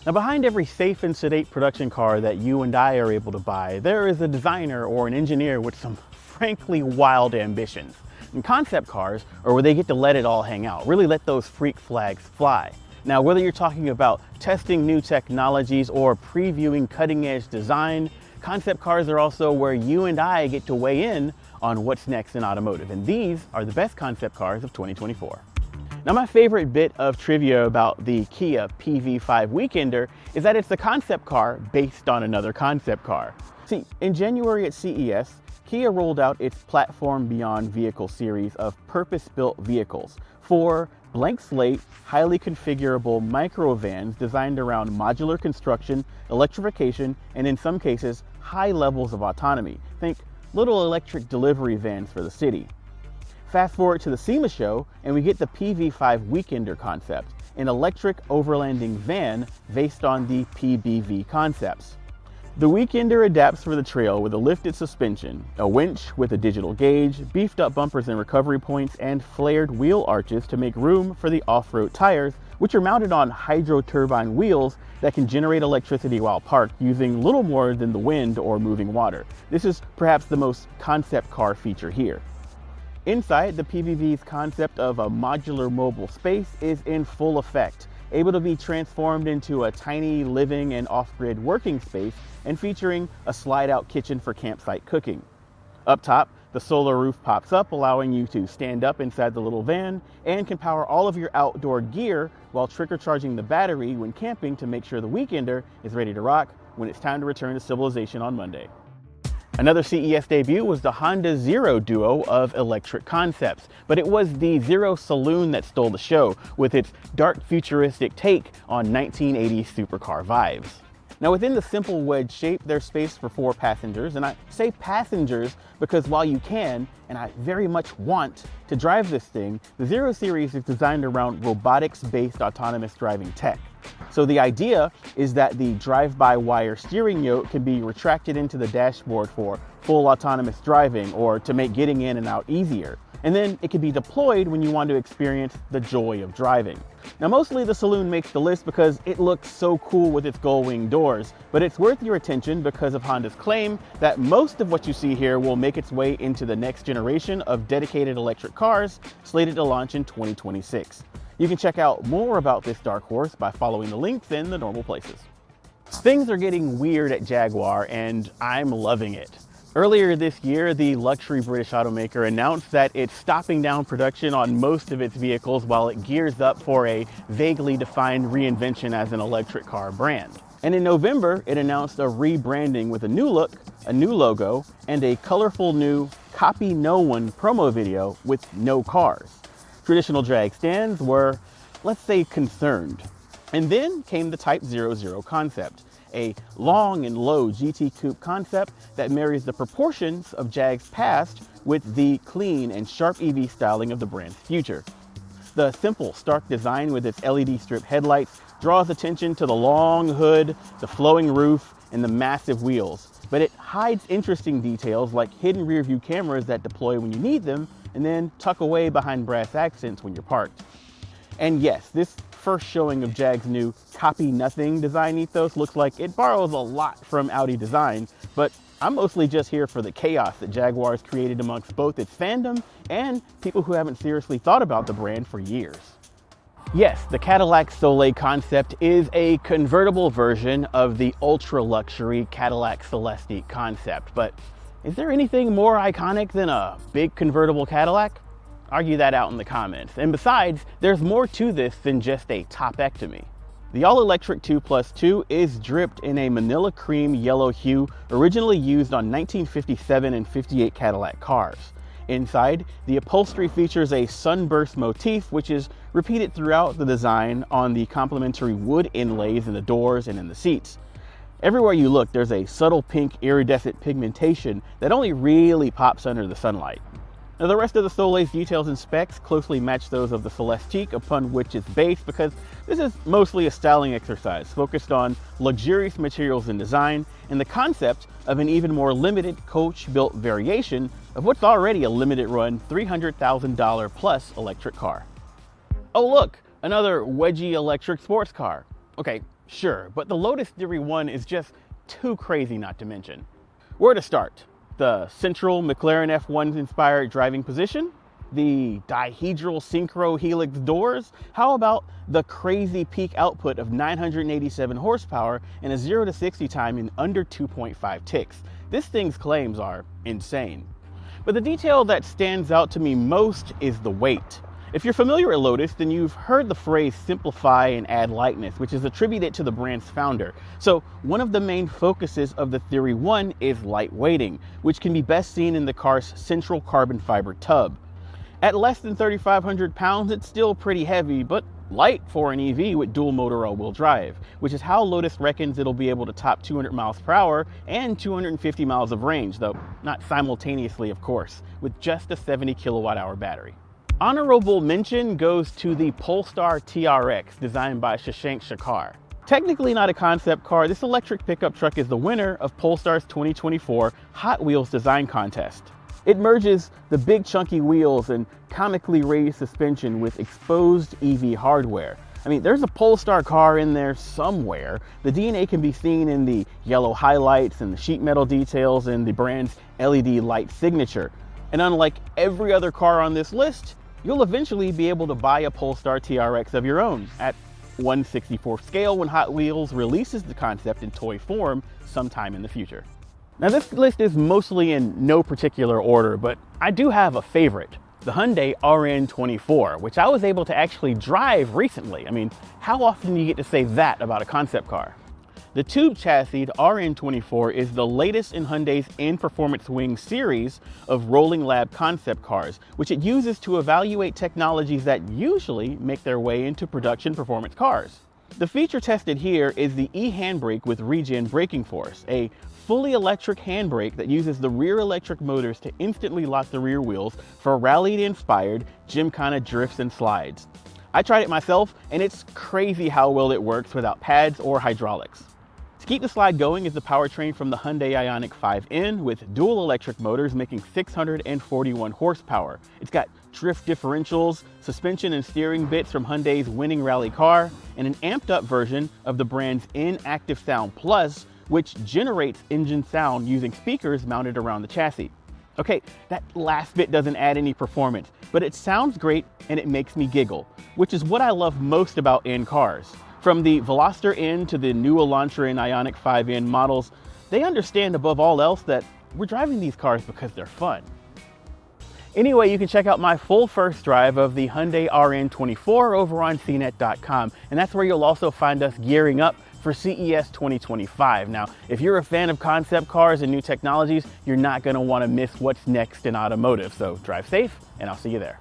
Now, behind every safe and sedate production car that you and I are able to buy, there is a designer or an engineer with some frankly wild ambitions. And concept cars are where they get to let it all hang out, really let those freak flags fly. Now, whether you're talking about testing new technologies or previewing cutting-edge design, concept cars are also where you and I get to weigh in on what's next in automotive. And these are the best concept cars of 2024. Now, my favorite bit of trivia about the Kia PV5 Weekender is that it's a concept car based on another concept car. See, in January at CES, Kia rolled out its Platform Beyond Vehicle series of purpose-built vehicles for blank slate, highly configurable microvans designed around modular construction, electrification, and in some cases, high levels of autonomy. Think little electric delivery vans for the city. Fast forward to the SEMA show, and we get the PV5 Weekender concept, an electric overlanding van based on the PBV concepts. The Weekender adapts for the trail with a lifted suspension, a winch with a digital gauge, beefed up bumpers and recovery points, and flared wheel arches to make room for the off-road tires, which are mounted on hydro turbine wheels that can generate electricity while parked using little more than the wind or moving water. This is perhaps the most concept car feature here. Inside, the PBV's concept of a modular mobile space is in full effect, able to be transformed into a tiny living and off-grid working space and featuring a slide-out kitchen for campsite cooking. Up top, the solar roof pops up, allowing you to stand up inside the little van and can power all of your outdoor gear while trigger charging the battery when camping to make sure the Weekender is ready to rock when it's time to return to civilization on Monday. Another CES debut was the Honda Zero duo of electric concepts, but it was the Zero Saloon that stole the show with its dark futuristic take on 1980s supercar vibes. Now, within the simple wedge shape, there's space for 4 passengers, and I say passengers because while you can, and I very much want to drive this thing, the Zero series is designed around robotics-based autonomous driving tech. So the idea is that the drive-by-wire steering yoke can be retracted into the dashboard for full autonomous driving or to make getting in and out easier. And then it can be deployed when you want to experience the joy of driving. Now, mostly the Saloon makes the list because it looks so cool with its gull-wing doors, but it's worth your attention because of Honda's claim that most of what you see here will make its way into the next generation of dedicated electric cars slated to launch in 2026. You can check out more about this dark horse by following the links in the normal places. Things are getting weird at Jaguar, and I'm loving it. Earlier this year, the luxury British automaker announced that it's stopping down production on most of its vehicles while it gears up for a vaguely defined reinvention as an electric car brand. And in November, it announced a rebranding with a new look, a new logo, and a colorful new Copy No One promo video with no cars. Traditional drag stands were, let's say, concerned. And then came the Type 00 concept, a long and low GT coupe concept that marries the proportions of Jag's past with the clean and sharp EV styling of the brand's future. The simple, stark design with its LED strip headlights draws attention to the long hood, the flowing roof, and the massive wheels, but it hides interesting details like hidden rear view cameras that deploy when you need them and then tuck away behind brass accents when you're parked. And yes, this first showing of Jag's new copy nothing design ethos looks like it borrows a lot from Audi design, but I'm mostly just here for the chaos that Jaguar has created amongst both its fandom and people who haven't seriously thought about the brand for years. Yes, the Cadillac Sollei concept is a convertible version of the ultra-luxury Cadillac Celestiq concept, but is there anything more iconic than a big convertible Cadillac? Argue that out in the comments. And besides, there's more to this than just a topectomy. The all-electric 2+2 is dripped in a manila cream yellow hue originally used on 1957 and 58 Cadillac cars. Inside, the upholstery features a sunburst motif, which is repeated throughout the design on the complementary wood inlays in the doors and in the seats. Everywhere you look, there's a subtle pink iridescent pigmentation that only really pops under the sunlight. Now, the rest of the Sollei's details and specs closely match those of the Celestiq, upon which it's based, because this is mostly a styling exercise focused on luxurious materials and design and the concept of an even more limited coach-built variation of what's already a limited run $300,000 plus electric car. Oh look, another wedgy electric sports car. Okay, Sure, but the Lotus Theory 1 is just too crazy not to mention. Where to start? The central McLaren F1 inspired driving position? The dihedral synchro helix doors? How about the crazy peak output of 987 horsepower and a 0 to 60 time in under 2.5 ticks? This thing's claims are insane. But the detail that stands out to me most is the weight. If you're familiar with Lotus, then you've heard the phrase simplify and add lightness, which is attributed to the brand's founder. So one of the main focuses of the Theory 1 is lightweighting, which can be best seen in the car's central carbon fiber tub. At less than 3,500 pounds, it's still pretty heavy, but light for an EV with dual motor all-wheel drive, which is how Lotus reckons it'll be able to top 200 miles per hour and 250 miles of range, though not simultaneously, of course, with just a 70 kilowatt hour battery. Honorable mention goes to the Polestar TRX, designed by Shashank Shekhar. Technically not a concept car, this electric pickup truck is the winner of Polestar's 2024 Hot Wheels design contest. It merges the big chunky wheels and comically raised suspension with exposed EV hardware. I mean, there's a Polestar car in there somewhere. The DNA can be seen in the yellow highlights and the sheet metal details and the brand's LED light signature. And unlike every other car on this list, you'll eventually be able to buy a Polestar TRX of your own at 1/64 scale when Hot Wheels releases the concept in toy form sometime in the future. Now this list is mostly in no particular order, but I do have a favorite, the Hyundai RN24, which I was able to actually drive recently. I mean, how often do you get to say that about a concept car? The tube chassis RN24 is the latest in Hyundai's in-performance wing series of Rolling Lab concept cars, which it uses to evaluate technologies that usually make their way into production performance cars. The feature tested here is the e-handbrake with regen braking force, a fully electric handbrake that uses the rear electric motors to instantly lock the rear wheels for rally-inspired gymkhana drifts and slides. I tried it myself, and it's crazy how well it works without pads or hydraulics. To keep the slide going is the powertrain from the Hyundai Ioniq 5N with dual electric motors making 641 horsepower. It's got drift differentials, suspension and steering bits from Hyundai's winning rally car, and an amped up version of the brand's N-Active Sound Plus, which generates engine sound using speakers mounted around the chassis. Okay, that last bit doesn't add any performance, but it sounds great and it makes me giggle, which is what I love most about N cars. From the Veloster N to the new Elantra and Ioniq 5N models, they understand above all else that we're driving these cars because they're fun. Anyway, you can check out my full first drive of the Hyundai RN24 over on CNET.com, and that's where you'll also find us gearing up for CES 2025. Now, if you're a fan of concept cars and new technologies, you're not going to want to miss what's next in automotive. So drive safe, and I'll see you there.